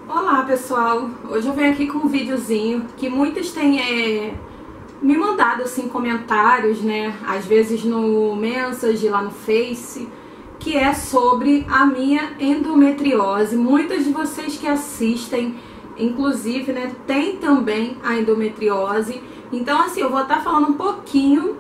Olá pessoal, hoje eu venho aqui com um videozinho que muitas têm me mandado assim comentários, né, às vezes no Message, lá no Face, que é sobre a minha endometriose. Muitas de vocês que assistem, inclusive, né, tem também a endometriose. Então assim, eu vou estar falando um pouquinho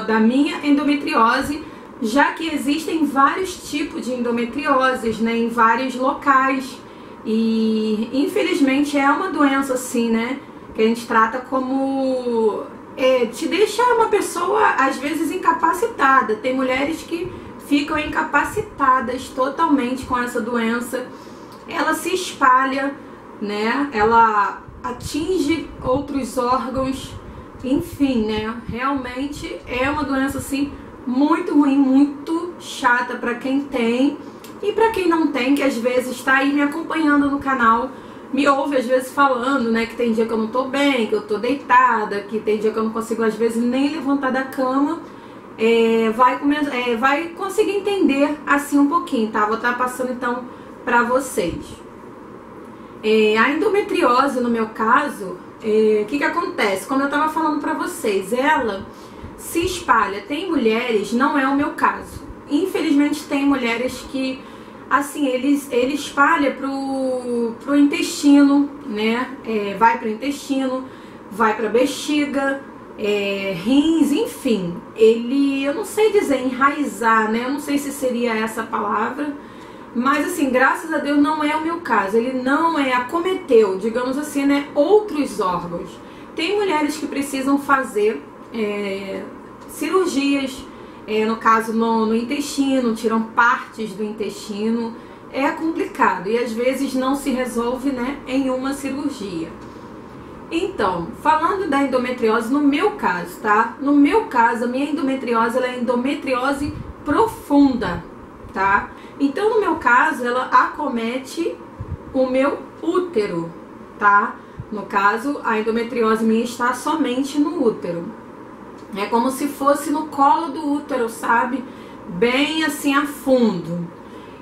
da minha endometriose, já que existem vários tipos de endometrioses, né, em vários locais, e infelizmente é uma doença assim, né, que a gente trata como te deixa uma pessoa às vezes incapacitada. Tem mulheres que ficam incapacitadas totalmente com essa doença. Ela se espalha, né, ela atinge outros órgãos, enfim, né, realmente é uma doença assim muito ruim, muito chata para quem tem e para quem não tem, que às vezes está aí me acompanhando no canal, me ouve às vezes falando, né, que tem dia que eu não tô bem, que eu tô deitada, que tem dia que eu não consigo às vezes nem levantar da cama. Vai conseguir entender assim um pouquinho, tá? Vou estar passando então para vocês. A endometriose, no meu caso, o que acontece? Como eu tava falando para vocês, ela se espalha. Tem mulheres, não é o meu caso, infelizmente tem mulheres que assim, ele espalha pro intestino, né, vai pro intestino, vai pra bexiga, rins, enfim, eu não sei dizer enraizar, né, eu não sei se seria essa a palavra, mas assim, graças a Deus não é o meu caso, ele não acometeu, digamos assim, né, outros órgãos. Tem mulheres que precisam fazer cirurgias, no caso no intestino, tiram partes do intestino, é complicado e às vezes não se resolve, né, em uma cirurgia. Então, falando da endometriose, no meu caso, tá? No meu caso, a minha endometriose, ela é endometriose profunda, tá? Então, no meu caso, ela acomete o meu útero, tá? No caso, a endometriose minha está somente no útero. É como se fosse no colo do útero, sabe? Bem assim a fundo.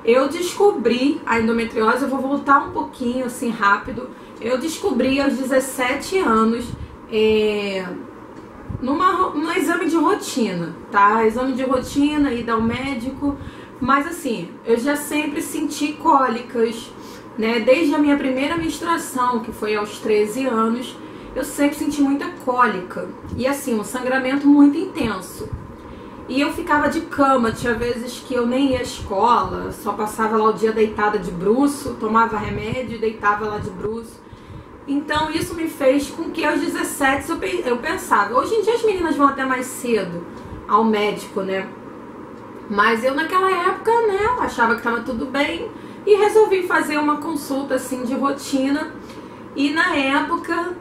Eu descobri a endometriose, eu vou voltar um pouquinho assim rápido. Eu descobri aos 17 anos, num exame de rotina, tá? Exame de rotina, ida ao médico. Mas assim, eu já sempre senti cólicas, né? Desde a minha primeira menstruação, que foi aos 13 anos, eu sempre senti muita cólica e assim, um sangramento muito intenso. E eu ficava de cama, tinha vezes que eu nem ia à escola, só passava lá o dia deitada de bruço, tomava remédio e deitava lá de bruço. Então isso me fez com que aos 17 eu pensava, hoje em dia as meninas vão até mais cedo ao médico, né? Mas eu naquela época, né, achava que estava tudo bem e resolvi fazer uma consulta assim de rotina. E na época,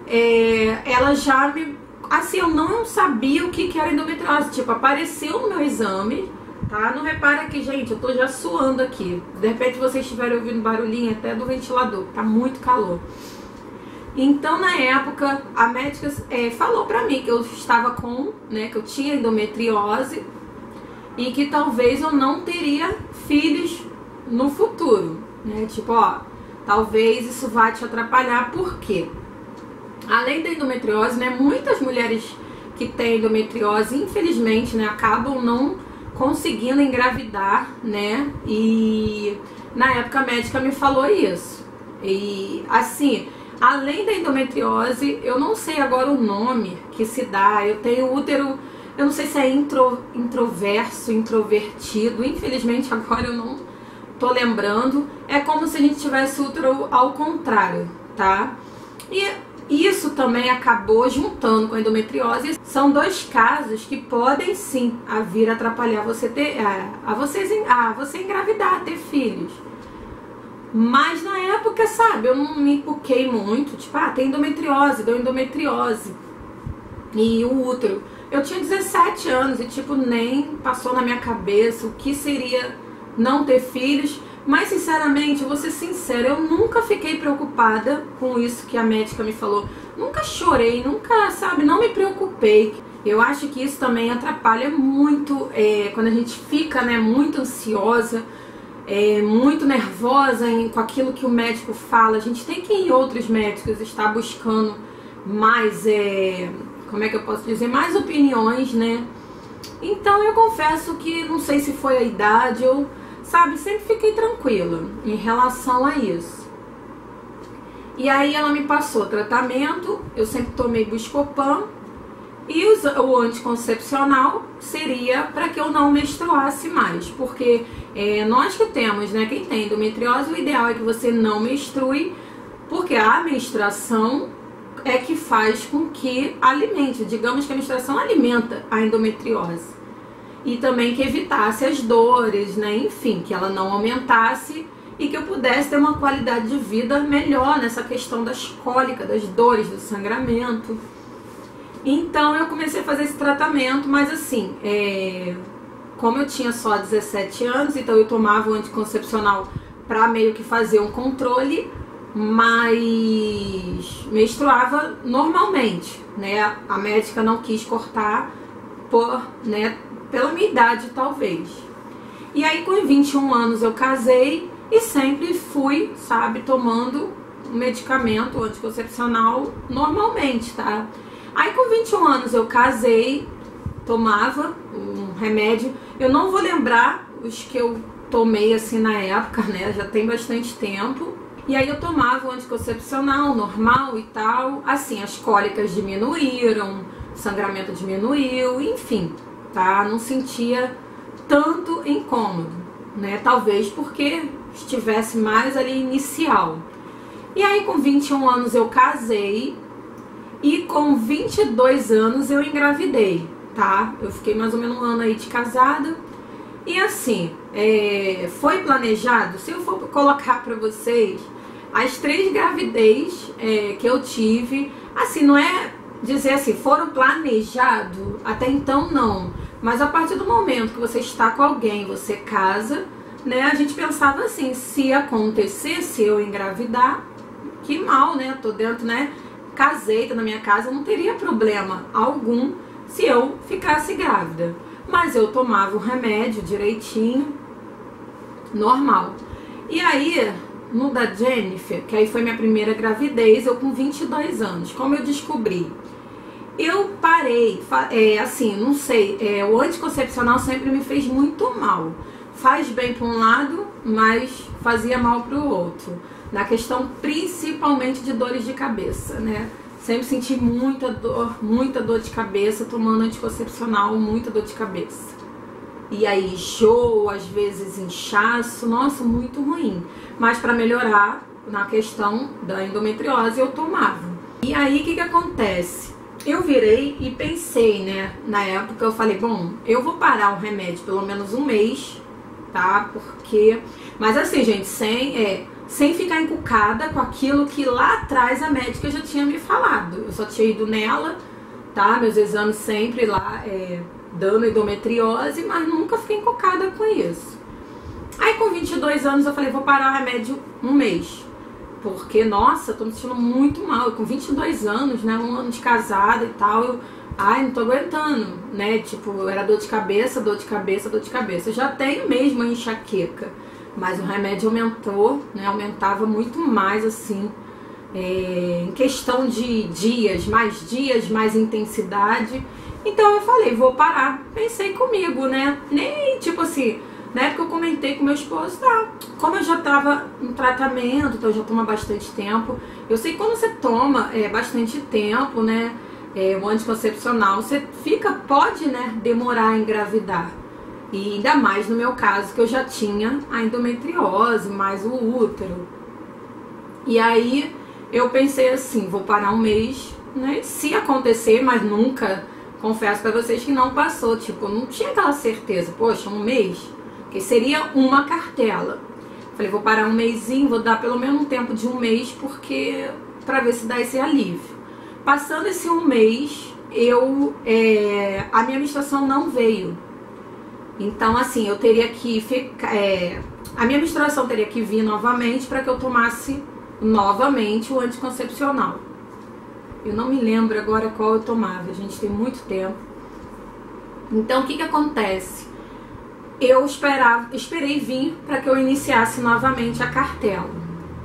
ela já me... Assim, eu não sabia o que era endometriose. Tipo, apareceu no meu exame, tá? Não repara que, gente, eu tô já suando aqui. De repente vocês estiverem ouvindo barulhinho até do ventilador, tá muito calor. Então, na época, a médica falou pra mim que eu estava com, né, que eu tinha endometriose e que talvez eu não teria filhos no futuro, né? Tipo, ó, talvez isso vá te atrapalhar, porque além da endometriose, né, muitas mulheres que têm endometriose, infelizmente, né, acabam não conseguindo engravidar, né, e na época a médica me falou isso. E assim, além da endometriose, eu não sei agora o nome que se dá, eu tenho útero, eu não sei se é introverso, introvertido, infelizmente agora eu não tô lembrando, é como se a gente tivesse útero ao contrário, tá? E isso também acabou juntando com a endometriose. São dois casos que podem sim vir atrapalhar você você engravidar, ter filhos. Mas na época, sabe, eu não me enfoquei muito, tipo, tem endometriose, deu endometriose e o útero. Eu tinha 17 anos e tipo, nem passou na minha cabeça o que seria não ter filhos, mas sinceramente, vou ser sincera, eu nunca fiquei preocupada com isso que a médica me falou, nunca chorei, nunca, sabe, não me preocupei. Eu acho que isso também atrapalha muito, quando a gente fica, né, muito ansiosa, muito nervosa com aquilo que o médico fala. A gente tem que ir em outros médicos, estar buscando mais, como é que eu posso dizer, mais opiniões, né? Então eu confesso que não sei se foi a idade, eu, sabe, sempre fiquei tranquila em relação a isso. E aí ela me passou tratamento, eu sempre tomei Buscopan, e o anticoncepcional seria para que eu não menstruasse mais, porque nós que temos, né, quem tem endometriose, o ideal é que você não menstrue, porque a menstruação é que faz com que alimente, digamos que a menstruação alimenta a endometriose. E também que evitasse as dores, né, enfim, que ela não aumentasse e que eu pudesse ter uma qualidade de vida melhor nessa questão das cólicas, das dores, do sangramento. Então eu comecei a fazer esse tratamento, mas assim, como eu tinha só 17 anos, então eu tomava o anticoncepcional para meio que fazer um controle, mas menstruava normalmente, né? A médica não quis cortar pela minha idade, talvez. E aí com 21 anos eu casei e sempre fui, sabe, tomando um medicamento anticoncepcional normalmente, tá? Aí com 21 anos eu casei, tomava um remédio, eu não vou lembrar os que eu tomei assim na época, né, já tem bastante tempo. E aí eu tomava o anticoncepcional normal e tal, assim, as cólicas diminuíram, o sangramento diminuiu, enfim, tá? Não sentia tanto incômodo, né, talvez porque estivesse mais ali inicial. E aí com 21 anos eu casei, e com 22 anos eu engravidei, tá? Eu fiquei mais ou menos um ano aí de casada. E assim, foi planejado. Se eu for colocar pra vocês as 3 gravidez que eu tive, assim, não é dizer assim, foram planejados, até então não. Mas a partir do momento que você está com alguém, você casa, né? A gente pensava assim, se acontecesse eu engravidar, que mal, né? Tô dentro, né? Casei, tô na minha casa, não teria problema algum se eu ficasse grávida. Mas eu tomava o remédio direitinho, normal. E aí, no da Jennifer, que aí foi minha primeira gravidez, eu com 22 anos, como eu descobri? Eu parei, assim, não sei, o anticoncepcional sempre me fez muito mal. Faz bem para um lado, mas fazia mal para o outro. Na questão principalmente de dores de cabeça, né? Sempre senti muita dor de cabeça tomando anticoncepcional, muita dor de cabeça. E aí enjoo, às vezes inchaço, nossa, muito ruim. Mas para melhorar na questão da endometriose eu tomava. E aí o que acontece? Eu virei e pensei, né? Na época eu falei, bom, eu vou parar o remédio pelo menos um mês, tá? Porque... Mas assim, gente, sem ficar encucada com aquilo que lá atrás a médica já tinha me falado. Eu só tinha ido nela, tá? Meus exames sempre lá dando endometriose, mas nunca fiquei encucada com isso. Aí com 22 anos eu falei, vou parar o remédio um mês. Porque, nossa, tô me sentindo muito mal. Eu com 22 anos, né, um ano de casada e tal, ai, não tô aguentando, né? Tipo, era dor de cabeça, dor de cabeça, dor de cabeça. Eu já tenho mesmo a enxaqueca. Mas o remédio aumentou, né? Aumentava muito mais, assim, em questão de dias, mais intensidade. Então eu falei, vou parar. Pensei comigo, né? Nem, tipo assim, na época eu comentei com meu esposo, tá? Como eu já tava em tratamento, então já toma bastante tempo. Eu sei que quando você toma bastante tempo, né? O anticoncepcional, você pode, né, demorar a engravidar. E ainda mais no meu caso, que eu já tinha a endometriose, mais o útero. E aí eu pensei assim, vou parar um mês, né? Se acontecer, mas nunca, confesso pra vocês que não passou. Tipo, não tinha aquela certeza, poxa, um mês, que seria uma cartela. Falei, vou parar um mêsinho, vou dar pelo menos um tempo de um mês, porque pra ver se dá esse alívio. Passando esse um mês, a minha menstruação não veio. Então, assim, eu teria que ficar... a minha menstruação teria que vir novamente para que eu tomasse novamente o anticoncepcional. Eu não me lembro agora qual eu tomava, a gente tem muito tempo. Então, o que acontece? eu esperei vir para que eu iniciasse novamente a cartela.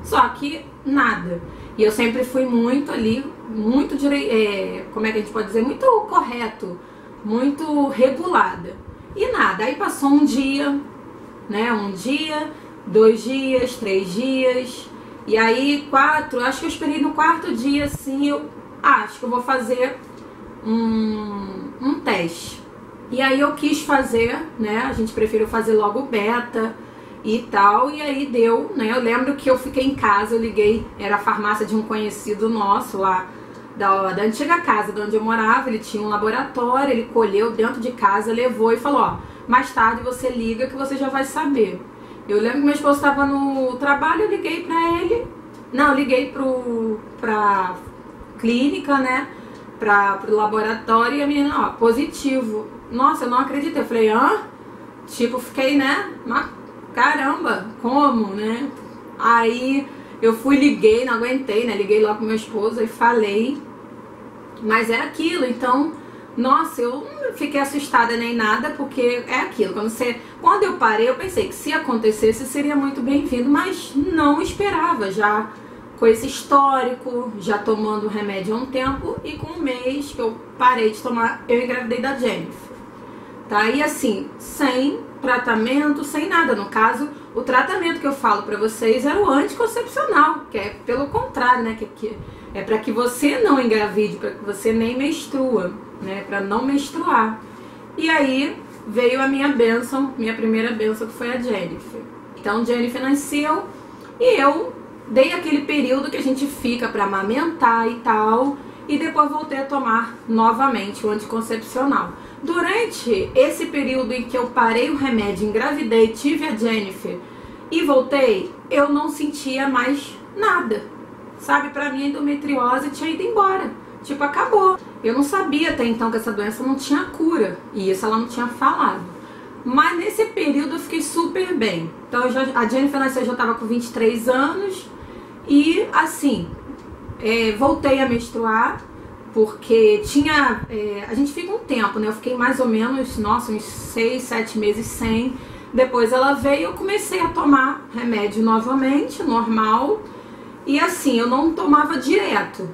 Só que nada. E eu sempre fui muito ali, muito como é que a gente pode dizer? Muito correto, muito regulada. E nada. Aí passou um dia, né? Um dia, 2 dias, 3 dias. E aí, 4, acho que eu esperei no 4º dia, assim, eu acho que eu vou fazer um teste. E aí eu quis fazer, né? A gente preferiu fazer logo o beta e tal. E aí deu, né? Eu lembro que eu fiquei em casa, eu liguei, era a farmácia de um conhecido nosso lá, da antiga casa de onde eu morava. Ele tinha um laboratório, ele colheu dentro de casa, levou e falou, ó, mais tarde você liga que você já vai saber. Eu lembro que meu esposo estava no trabalho, eu liguei pra ele. Não, eu liguei pra clínica, né? Pro laboratório, e a menina, ó, positivo. Nossa, eu não acreditei. Eu falei, hã? Tipo, fiquei, né? Caramba, como, né? Aí eu liguei, não aguentei, né? Liguei logo pro meu esposo e falei. Mas é aquilo, então, nossa, eu não fiquei assustada nem nada, porque é aquilo. Quando eu parei, eu pensei que se acontecesse seria muito bem-vindo, mas não esperava já. Com esse histórico, já tomando remédio há um tempo, e com um mês que eu parei de tomar, eu engravidei da Jennifer. Tá? E assim, sem tratamento, sem nada. No caso, o tratamento que eu falo pra vocês era o anticoncepcional, que é pelo contrário, né? Que é pra que você não engravide, pra que você nem menstrua, né? Pra não menstruar. E aí veio a minha bênção, minha primeira bênção, que foi a Jennifer. Então, Jennifer nasceu e eu dei aquele período que a gente fica pra amamentar e tal, e depois voltei a tomar novamente o anticoncepcional. Durante esse período em que eu parei o remédio, engravidei, tive a Jennifer e voltei, eu não sentia mais nada, sabe? Pra mim a endometriose tinha ido embora, tipo, acabou. Eu não sabia até então que essa doença não tinha cura, e isso ela não tinha falado. Mas nesse período eu fiquei super bem. Então a Jennifer nasceu, eu já tava com 23 anos. E assim, voltei a menstruar, porque a gente fica um tempo, né? Eu fiquei mais ou menos, nossa, uns 6, 7 meses sem. Depois ela veio, eu comecei a tomar remédio novamente, normal. E assim, eu não tomava direto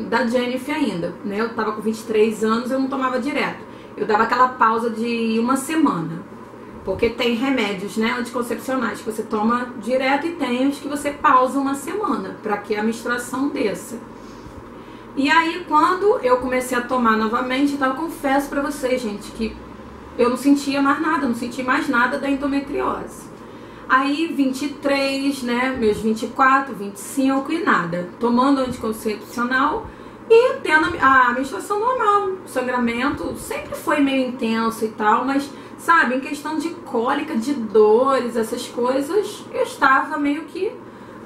da Jennifer ainda, né? Eu tava com 23 anos, eu não tomava direto. Eu dava aquela pausa de 1 semana. Porque tem remédios, né, anticoncepcionais que você toma direto, e tem os que você pausa 1 semana para que a menstruação desça. E aí, quando eu comecei a tomar novamente, então eu confesso para vocês, gente, que eu não sentia mais nada, não senti mais nada da endometriose. Aí, 23, né, meus 24, 25 e nada. Tomando anticoncepcional e tendo a menstruação normal. O sangramento sempre foi meio intenso e tal, mas sabe, em questão de cólica, de dores, essas coisas, eu estava meio que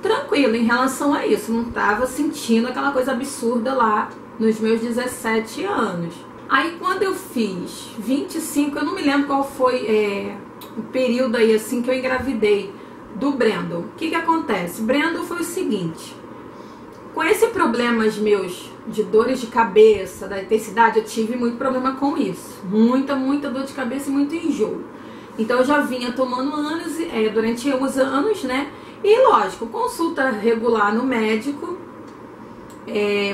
tranquila em relação a isso. Não estava sentindo aquela coisa absurda lá nos meus 17 anos. Aí quando eu fiz 25, eu não me lembro qual foi o período aí assim que eu engravidei do Brandon. O que acontece? Brandon foi o seguinte: com esses problemas meus de dores de cabeça, da intensidade, eu tive muito problema com isso. Muita dor de cabeça e muito enjoo. Então eu já vinha tomando durante uns anos, né? E lógico, consulta regular no médico,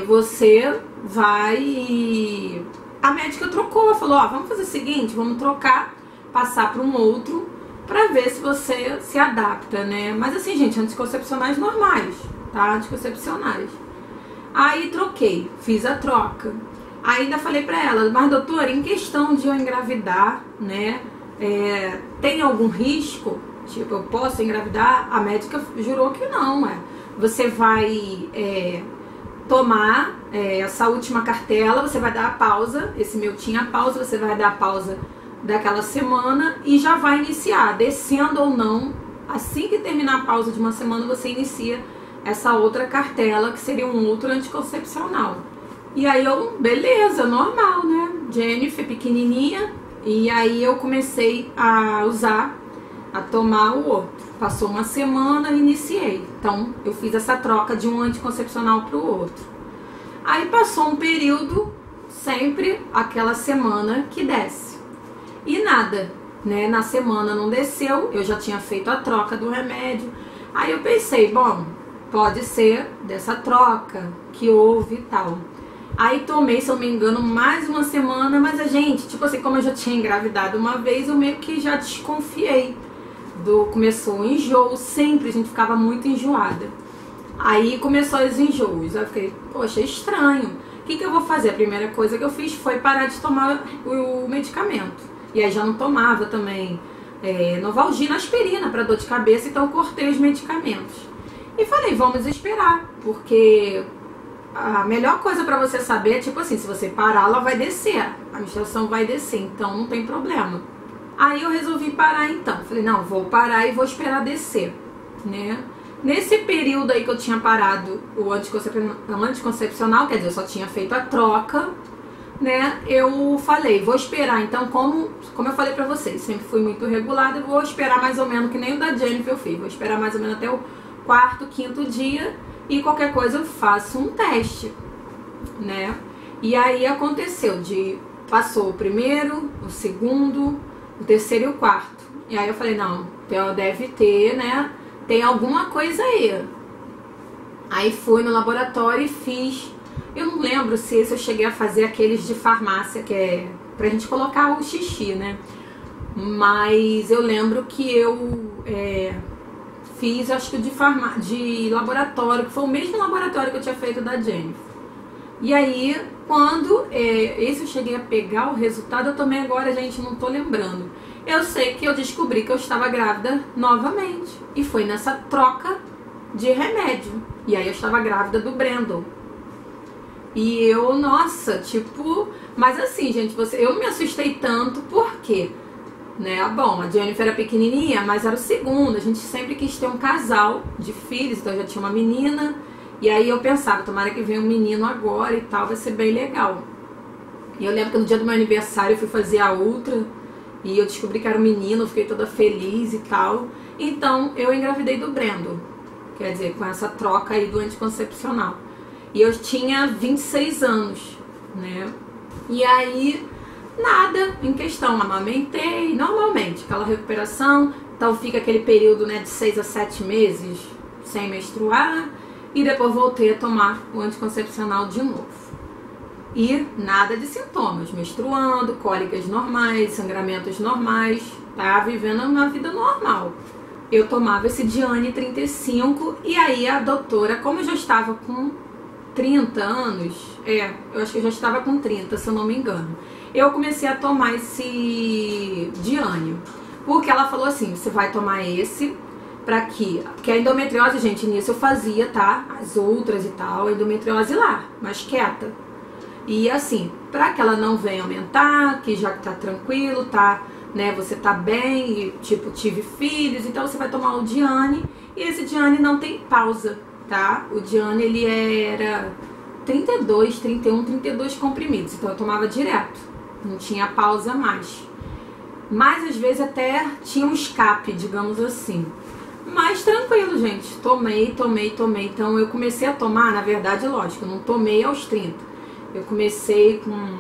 você vai e a médica trocou, falou, ó, vamos fazer o seguinte, vamos trocar, passar para um outro, pra ver se você se adapta, né? Mas assim, gente, anticoncepcionais normais, tá? Anticoncepcionais. Aí troquei, fiz a troca. Ainda falei pra ela, mas doutora, em questão de eu engravidar, né, tem algum risco? Tipo, eu posso engravidar? A médica jurou que não, Você vai tomar essa última cartela, você vai dar a pausa, esse meu tinha pausa, você vai dar a pausa daquela semana e já vai iniciar, descendo ou não, assim que terminar a pausa de 1 semana, você inicia essa outra cartela, que seria um outro anticoncepcional. E aí eu, beleza, normal, né? Jennifer, pequenininha, e aí eu comecei a usar, a tomar o outro. Passou 1 semana e iniciei. Então eu fiz essa troca de um anticoncepcional para o outro. Aí passou um período, sempre aquela semana que desce. E nada. né? Na semana não desceu, eu já tinha feito a troca do remédio. Aí eu pensei, bom, pode ser dessa troca que houve e tal. Aí tomei, se eu não me engano, mais uma semana, mas a gente, tipo assim, como eu já tinha engravidado uma vez, eu meio que já desconfiei. Começou o enjoo, sempre a gente ficava muito enjoada. Aí começou os enjoos, aí eu fiquei, poxa, estranho. O que eu vou fazer? A primeira coisa que eu fiz foi parar de tomar o medicamento. E aí já não tomava também Novalgina, aspirina para dor de cabeça, então eu cortei os medicamentos. E falei, vamos esperar, porque a melhor coisa pra você saber é, tipo assim, se você parar, ela vai descer, a menstruação vai descer, então não tem problema. Aí eu resolvi parar então, falei, não, vou parar e vou esperar descer, né? Nesse período aí que eu tinha parado o anticoncepcional, quer dizer, eu só tinha feito a troca, né? Eu falei, vou esperar então, como eu falei pra vocês, sempre fui muito regulada, eu vou esperar mais ou menos, que nem o da Jennifer eu fiz, vou esperar mais ou menos até o 4º, 5º dia, e qualquer coisa eu faço um teste, né? E aí aconteceu, passou o primeiro, o segundo, o terceiro e o 4º. E aí eu falei, não, deve ter, né? Tem alguma coisa aí. Aí fui no laboratório e fiz. Eu não lembro se eu cheguei a fazer aqueles de farmácia, que é pra gente colocar o xixi, né? Mas eu lembro que eu fiz, acho que de laboratório, que foi o mesmo laboratório que eu tinha feito da Jennifer. E aí, quando esse eu cheguei a pegar o resultado, eu também agora, gente, não tô lembrando. Eu sei que eu descobri que eu estava grávida novamente. E foi nessa troca de remédio. E aí eu estava grávida do Brandon. E eu, nossa, tipo... Mas assim, gente, eu me assustei tanto, por quê? Né? Bom, a Jennifer era pequenininha, mas era o segundo. A gente sempre quis ter um casal de filhos, então eu já tinha uma menina. E aí eu pensava, tomara que venha um menino agora e tal, vai ser bem legal. E eu lembro que no dia do meu aniversário eu fui fazer a ultra e eu descobri que era um menino, eu fiquei toda feliz e tal. Então eu engravidei do Brandon, quer dizer, com essa troca aí do anticoncepcional. E eu tinha 26 anos, né? E aí... nada em questão, amamentei normalmente, aquela recuperação, então fica aquele período, né, de 6 a 7 meses sem menstruar e depois voltei a tomar o anticoncepcional de novo. E nada de sintomas, menstruando, cólicas normais, sangramentos normais, tá vivendo uma vida normal. Eu tomava esse Diane 35 e aí a doutora, como eu já estava com 30 anos, eu acho que eu já estava com 30, se eu não me engano, eu comecei a tomar esse Diane, porque ela falou assim, você vai tomar esse, pra quê? Porque a endometriose, gente, nisso eu fazia, tá? As outras e tal, a endometriose lá, mais quieta. E assim, pra que ela não venha aumentar, que já tá tranquilo, tá, né, você tá bem, e tipo, tive filhos, então você vai tomar o Diane, e esse Diane não tem pausa, tá? O Diane, ele era 32, 31, 32 comprimidos, então eu tomava direto, não tinha pausa mais. Mas às vezes até tinha um escape, digamos assim. Mas tranquilo, gente, tomei, então eu comecei a tomar, na verdade, lógico, eu não tomei aos 30, eu comecei com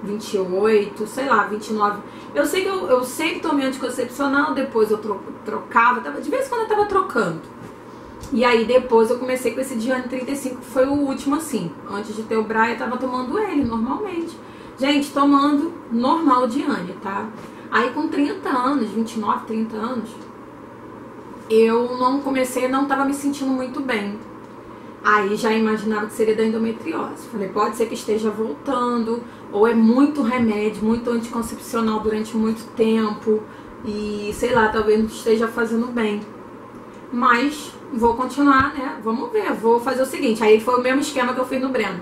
28, sei lá, 29. Eu sei que eu sempre tomei anticoncepcional, depois eu trocava, de vez em quando eu tava trocando. E aí depois eu comecei com esse Diane 35, que foi o último assim. Antes de ter o Brian, eu tava tomando ele normalmente. Gente, tomando normal Diane, tá? Aí com 30 anos, 29, 30 anos, eu não tava me sentindo muito bem. Aí já imaginava que seria da endometriose. Falei, pode ser que esteja voltando, ou é muito remédio, muito anticoncepcional durante muito tempo, e sei lá, talvez não esteja fazendo bem. Mas vou continuar, né? Vamos ver, vou fazer o seguinte. Aí foi o mesmo esquema que eu fiz no Breno.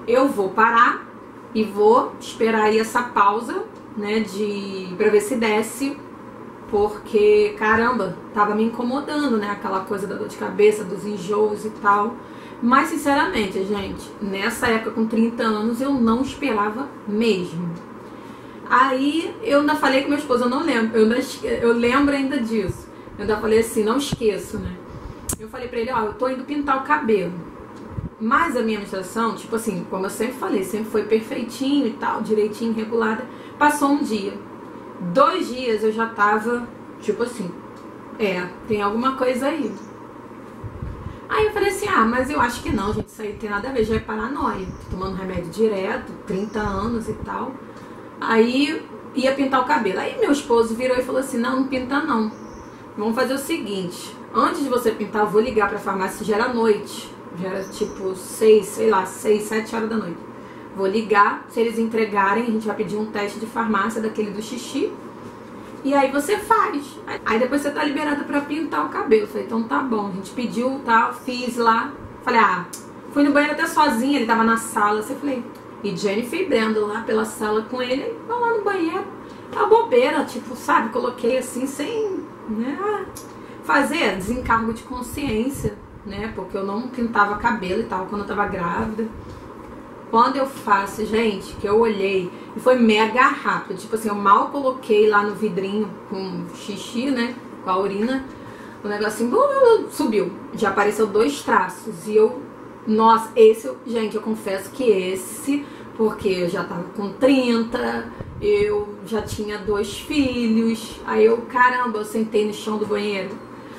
Eu vou parar e vou esperar aí essa pausa, né? Pra ver se desce. Porque, caramba, tava me incomodando, né? Aquela coisa da dor de cabeça, dos enjoos e tal. Mas, sinceramente, gente, nessa época com 30 anos, eu não esperava mesmo. Aí, eu ainda falei com meu esposo, eu não lembro, eu lembro ainda disso. Eu ainda falei assim, não esqueço, né? Eu falei pra ele, ó, eu tô indo pintar o cabelo. Mas a minha menstruação, tipo assim, como eu sempre falei, sempre foi perfeitinho e tal, direitinho, regulada. Passou um dia. 2 dias eu já tava, tipo assim, tem alguma coisa aí. Aí eu falei assim, mas eu acho que não, gente, isso aí não tem nada a ver, já é paranoia. Tô tomando remédio direto, 30 anos e tal. Aí ia pintar o cabelo. Aí meu esposo virou e falou assim, não pinta não. Vamos fazer o seguinte, antes de você pintar, eu vou ligar pra farmácia, já era noite. Já era tipo 6, 7 horas da noite. Vou ligar, se eles entregarem, a gente vai pedir um teste de farmácia daquele do xixi. E aí você faz. Aí depois você tá liberada pra pintar o cabelo. Falei, então tá bom. A gente pediu, tal, fiz lá. Falei, fui no banheiro até sozinha, ele tava na sala. Assim, falei, e Jennifer e Brenda lá pela sala com ele. Vão lá no banheiro. Tá bobeira, tipo, sabe? Coloquei assim, sem, né, fazer desencargo de consciência, né? Porque eu não pintava cabelo e tal quando eu tava grávida. Quando eu faço, gente, que eu olhei e foi mega rápido, tipo assim, eu mal coloquei lá no vidrinho com xixi, né, com a urina, o negocinho subiu, já apareceu 2 traços e eu, nossa, gente, eu confesso que porque eu já tava com 30, eu já tinha 2 filhos, aí eu, caramba, eu sentei no chão do banheiro,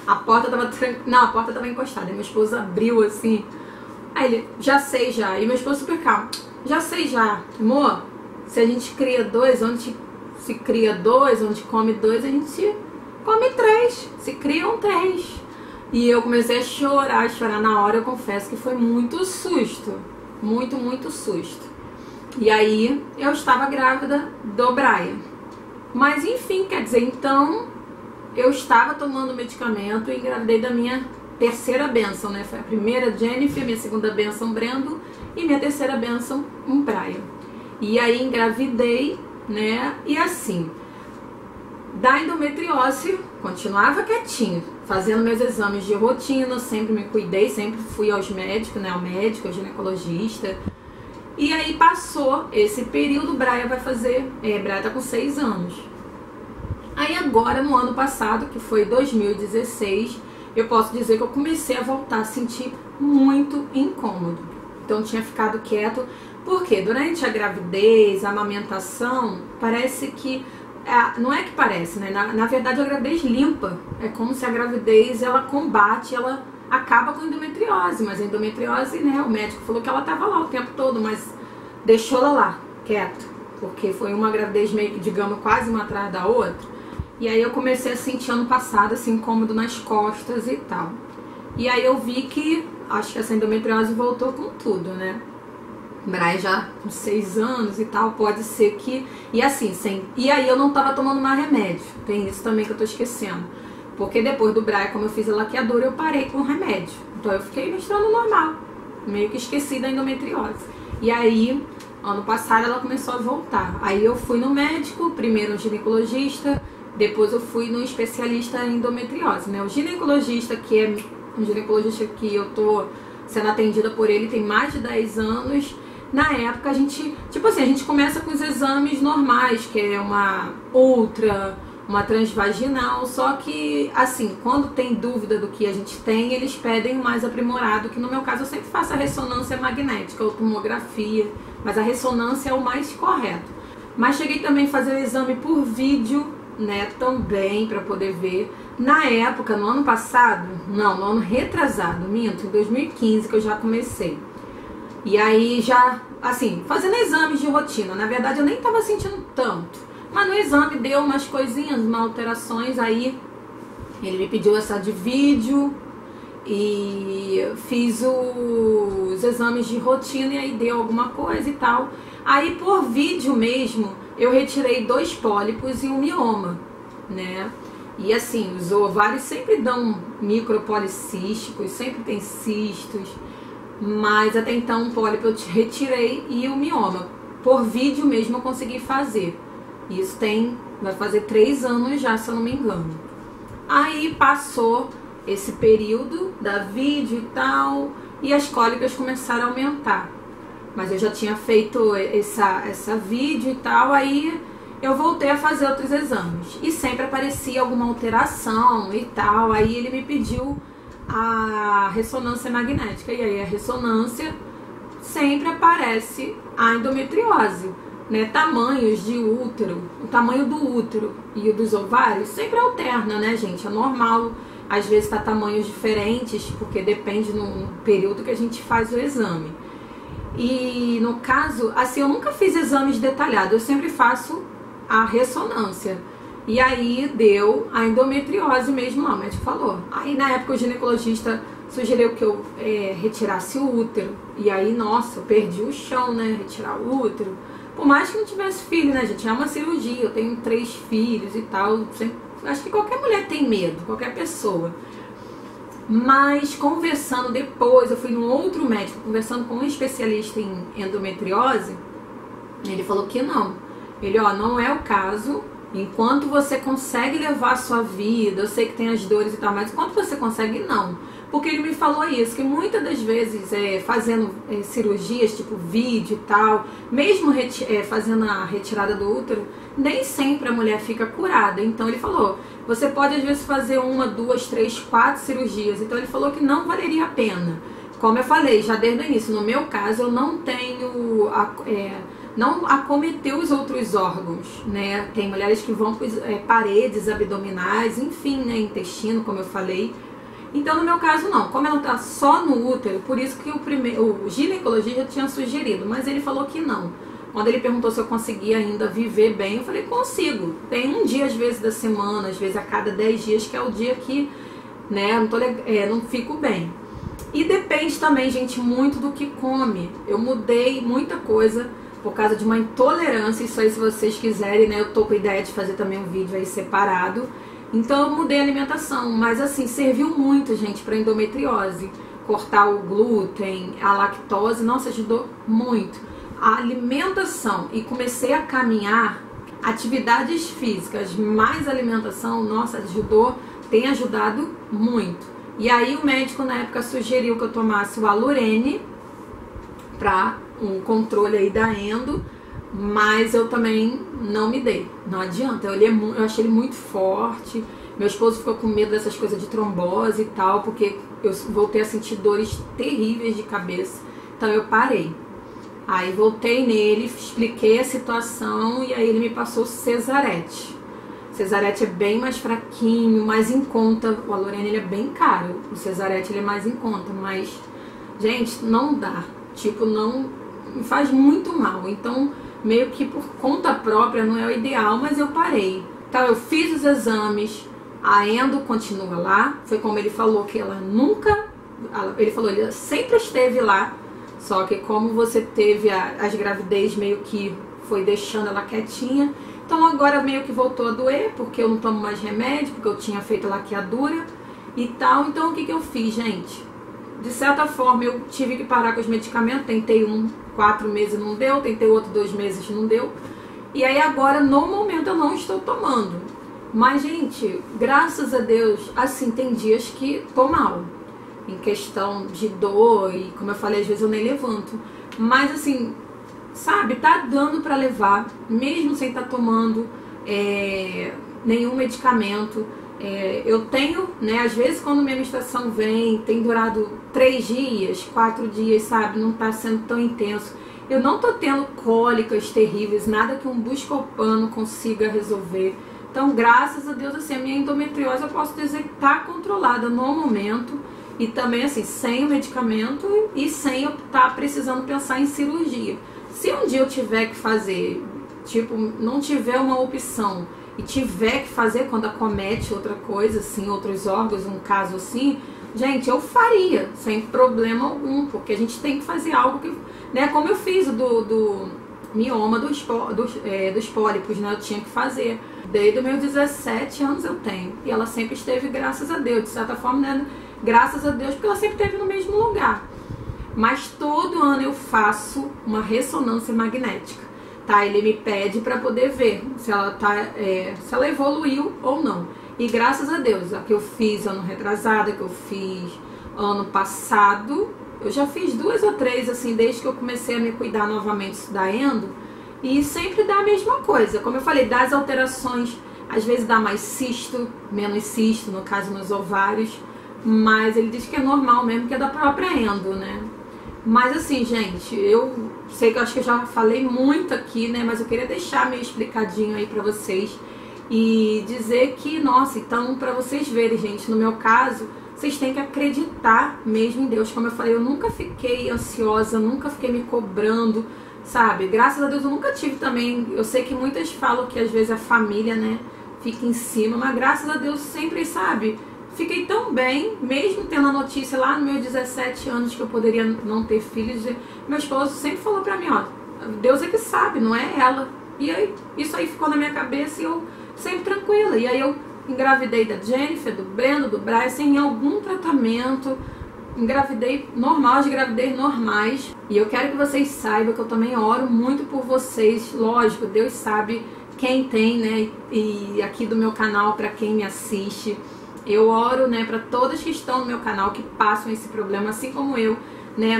a porta tava encostada, e meu esposo abriu assim. Aí ele, já sei já. E meu esposo super calmo. Já sei já. Amor, se a gente cria 2, onde se cria 2, onde come 2, a gente come 3. Se criam 3. E eu comecei a chorar na hora. Eu confesso que foi muito susto. Muito, muito susto. E aí eu estava grávida do Brian. Mas enfim, quer dizer, então eu estava tomando medicamento e engravidei da minha terceira bênção, né? Foi a primeira Jennifer, minha segunda bênção Brendo e minha terceira bênção Brian. E aí engravidei, né? E assim, da endometriose, continuava quietinho, fazendo meus exames de rotina, sempre me cuidei, sempre fui aos médicos, né? Ao médico, ao ginecologista. E aí passou esse período, Brian vai fazer, Brian tá com 6 anos. Aí agora, no ano passado, que foi 2016, eu posso dizer que eu comecei a voltar a sentir muito incômodo. Então tinha ficado quieto, porque durante a gravidez, a amamentação, parece que, não é que parece, né? Na verdade a gravidez limpa, é como se a gravidez, ela combate, ela acaba com a endometriose, mas a endometriose, né, o médico falou que ela tava lá o tempo todo, mas deixou ela lá, quieto, porque foi uma gravidez meio que, digamos, quase uma atrás da outra. E aí eu comecei a sentir ano passado, assim, incômodo nas costas e tal. E aí eu vi que, acho que essa endometriose voltou com tudo, né? Brian já com 6 anos e tal, pode ser que... E assim, e aí eu não tava tomando mais remédio, tem isso também que eu tô esquecendo. Porque depois do Brian, como eu fiz a laqueadura, eu parei com o remédio. Então eu fiquei menstruando normal, meio que esqueci da endometriose. E aí, ano passado ela começou a voltar. Aí eu fui no médico, primeiro no ginecologista, depois eu fui no especialista em endometriose, né? O ginecologista, que é um ginecologista que eu tô sendo atendida por ele, tem mais de 10 anos. Na época a gente, tipo assim, a gente começa com os exames normais, que é uma ultra, uma transvaginal, só que, assim, quando tem dúvida do que a gente tem, eles pedem mais aprimorado, que no meu caso eu sempre faço a ressonância magnética ou tomografia, mas a ressonância é o mais correto. Mas cheguei também a fazer o exame por vídeo, né, também, para poder ver. Na época, no ano passado, não, no ano retrasado, minto, em 2015 que eu já comecei. E aí já, assim, fazendo exames de rotina, na verdade eu nem tava sentindo tanto, mas no exame deu umas coisinhas, umas alterações, aí ele me pediu essa de vídeo e fiz os exames de rotina e aí deu alguma coisa e tal. Aí por vídeo mesmo, eu retirei 2 pólipos e um mioma, né? E assim, os ovários sempre dão micropolicísticos, sempre tem cistos, mas até então o pólipo eu retirei e o mioma. Por vídeo mesmo eu consegui fazer. Isso vai fazer 3 anos já, se eu não me engano. Aí passou esse período da vídeo e tal, e as cólicas começaram a aumentar. Mas eu já tinha feito essa vídeo e tal, aí eu voltei a fazer outros exames. E sempre aparecia alguma alteração e tal, aí ele me pediu a ressonância magnética. E aí a ressonância sempre aparece a endometriose. né, tamanhos de útero, o tamanho do útero e o dos ovários sempre alterna, né, gente? É normal, às vezes tá tamanhos diferentes, porque depende no período que a gente faz o exame. E no caso, assim, eu nunca fiz exames detalhados, eu sempre faço a ressonância. E aí deu a endometriose mesmo, lá, o médico falou. Aí na época o ginecologista sugeriu que eu retirasse o útero. E aí, nossa, eu perdi o chão, né? Retirar o útero. Por mais que não tivesse filho, né, gente? É uma cirurgia, eu tenho 3 filhos e tal. Acho que qualquer mulher tem medo, qualquer pessoa. Mas conversando depois, eu fui num outro médico, conversando com um especialista em endometriose. Ele falou que não. Ele, ó, não é o caso. Enquanto você consegue levar a sua vida, eu sei que tem as dores e tal, mas enquanto você consegue, não. Porque ele me falou isso, que muitas das vezes fazendo cirurgias, tipo vídeo e tal, mesmo fazendo a retirada do útero, nem sempre a mulher fica curada. Então ele falou, você pode às vezes fazer 1, 2, 3, 4 cirurgias. Então ele falou que não valeria a pena. Como eu falei já desde o início, no meu caso eu não tenho... não acometeu os outros órgãos, né? Tem mulheres que vão para paredes abdominais, enfim, né? Intestino, como eu falei. Então, no meu caso, não. Como ela tá só no útero, por isso que o ginecologista tinha sugerido, mas ele falou que não. Quando ele perguntou se eu conseguia ainda viver bem, eu falei, consigo. Tem um dia, às vezes, da semana, às vezes a cada 10 dias, que é o dia que, né, não fico bem. E depende também, gente, muito do que come. Eu mudei muita coisa por causa de uma intolerância, isso aí se vocês quiserem, né, eu tô com a ideia de fazer também um vídeo aí separado. Então eu mudei a alimentação, mas assim, serviu muito, gente, para endometriose. Cortar o glúten, a lactose, nossa, ajudou muito. A alimentação, e comecei a caminhar, atividades físicas mais alimentação, nossa, tem ajudado muito. E aí o médico na época sugeriu que eu tomasse o Alurene para um controle aí da endo, mas eu também não me dei, não adianta, eu achei ele muito forte. Meu esposo ficou com medo dessas coisas de trombose e tal, porque eu voltei a sentir dores terríveis de cabeça, então eu parei. Aí voltei nele, expliquei a situação e aí ele me passou Cesarete. Cesarete é bem mais fraquinho, mais em conta. O Alurene ele é bem caro, o Cesarete ele é mais em conta, mas gente, não dá, tipo, não, me faz muito mal. Então meio que por conta própria não é o ideal, mas eu parei. Então eu fiz os exames, a endo continua lá, foi como ele falou, que ela nunca, ele falou, ele sempre esteve lá, só que como você teve as gravidez meio que foi deixando ela quietinha, então agora meio que voltou a doer, porque eu não tomo mais remédio, porque eu tinha feito a laqueadura e tal. Então o que eu fiz, gente? De certa forma eu tive que parar com os medicamentos, tentei 4 meses não deu, tentei outro 2 meses não deu. E aí agora, no momento, eu não estou tomando. Mas, gente, graças a Deus, assim, tem dias que tô mal. Em questão de dor e, como eu falei, às vezes eu nem levanto. Mas, assim, sabe, tá dando pra levar, mesmo sem estar tomando nenhum medicamento. Eu tenho, né, às vezes quando minha menstruação vem, tem durado 3 dias, 4 dias, sabe, não tá sendo tão intenso. Eu não tô tendo cólicas terríveis, nada que um Buscopan consiga resolver. Então, graças a Deus, assim, a minha endometriose eu posso dizer que tá controlada no momento. E também, assim, sem o medicamento e sem eu estar precisando pensar em cirurgia. Se um dia eu tiver que fazer, tipo, não tiver uma opção e tiver que fazer quando acomete outra coisa, assim, outros órgãos, um caso assim, gente, eu faria, sem problema algum, porque a gente tem que fazer algo que, né, como eu fiz do mioma dos pólipos, né, eu tinha que fazer. Desde os meus 17 anos eu tenho, e ela sempre esteve, graças a Deus, de certa forma, né, graças a Deus, porque ela sempre esteve no mesmo lugar. Mas todo ano eu faço uma ressonância magnética, tá? Ele me pede para poder ver se ela evoluiu ou não. E graças a Deus, a que eu fiz ano retrasado, a que eu fiz ano passado, eu já fiz 2 ou 3, assim, desde que eu comecei a me cuidar novamente da endo, e sempre dá a mesma coisa. Como eu falei, dá as alterações, às vezes dá mais cisto, menos cisto, no caso nos ovários, mas ele diz que é normal mesmo, que é da própria endo, né? Mas assim, gente, eu sei que eu acho que eu já falei muito aqui, né? Mas eu queria deixar meio explicadinho aí pra vocês e dizer que, nossa, então pra vocês verem, gente, no meu caso, vocês têm que acreditar mesmo em Deus. Como eu falei, eu nunca fiquei ansiosa, nunca fiquei me cobrando, sabe? Graças a Deus eu nunca tive também. Eu sei que muitas falam que às vezes a família, né, fica em cima, mas graças a Deus sempre, sabe? Fiquei tão bem, mesmo tendo a notícia lá no meus 17 anos que eu poderia não ter filhos. Meu esposo sempre falou pra mim, ó, Deus é que sabe, não é ela. E aí, isso aí ficou na minha cabeça e eu sempre tranquila. E aí eu engravidei da Jennifer, do Breno, do Brian, sem algum tratamento. Engravidei normal, as gravidez normais. E eu quero que vocês saibam que eu também oro muito por vocês. Lógico, Deus sabe quem tem, né? E aqui do meu canal, pra quem me assiste. Eu oro, né, para todas que estão no meu canal, que passam esse problema, assim como eu, né,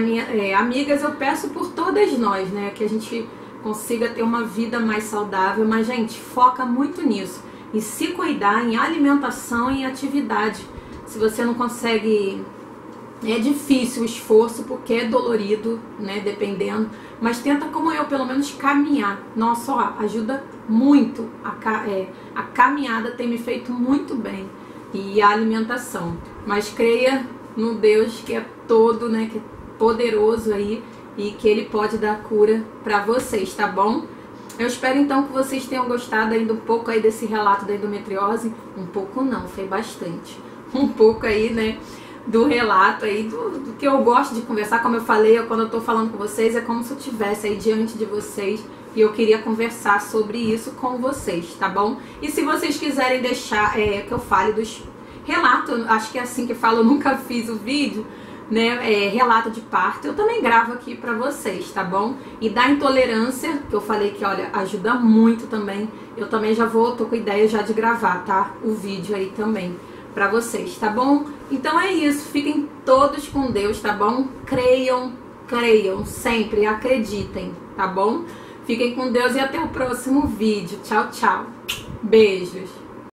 amigas, eu peço por todas nós, né, que a gente consiga ter uma vida mais saudável, mas, gente, foca muito nisso, e se cuidar em alimentação e em atividade. Se você não consegue, é difícil o esforço, porque é dolorido, né, dependendo, mas tenta como eu, pelo menos caminhar. Nossa, ó, ajuda muito, a caminhada tem me feito muito bem. E a alimentação, mas creia no Deus que é todo, né, que é poderoso aí e que Ele pode dar cura pra vocês, tá bom? Eu espero então que vocês tenham gostado ainda um pouco aí desse relato da endometriose. Um pouco não, foi bastante. Um pouco aí, né, do relato aí, do que eu gosto de conversar. Como eu falei, quando eu tô falando com vocês, é como se eu estivesse aí diante de vocês. E eu queria conversar sobre isso com vocês, tá bom? E se vocês quiserem deixar que eu fale dos relatos, acho que é assim que falo, eu nunca fiz o vídeo, né? Relato de parto, eu também gravo aqui pra vocês, tá bom? E da intolerância, que eu falei que, olha, ajuda muito também. Eu também tô com ideia já de gravar, tá? O vídeo aí também pra vocês, tá bom? Então é isso, fiquem todos com Deus, tá bom? Creiam sempre, acreditem, tá bom? Fiquem com Deus e até o próximo vídeo. Tchau, tchau. Beijos.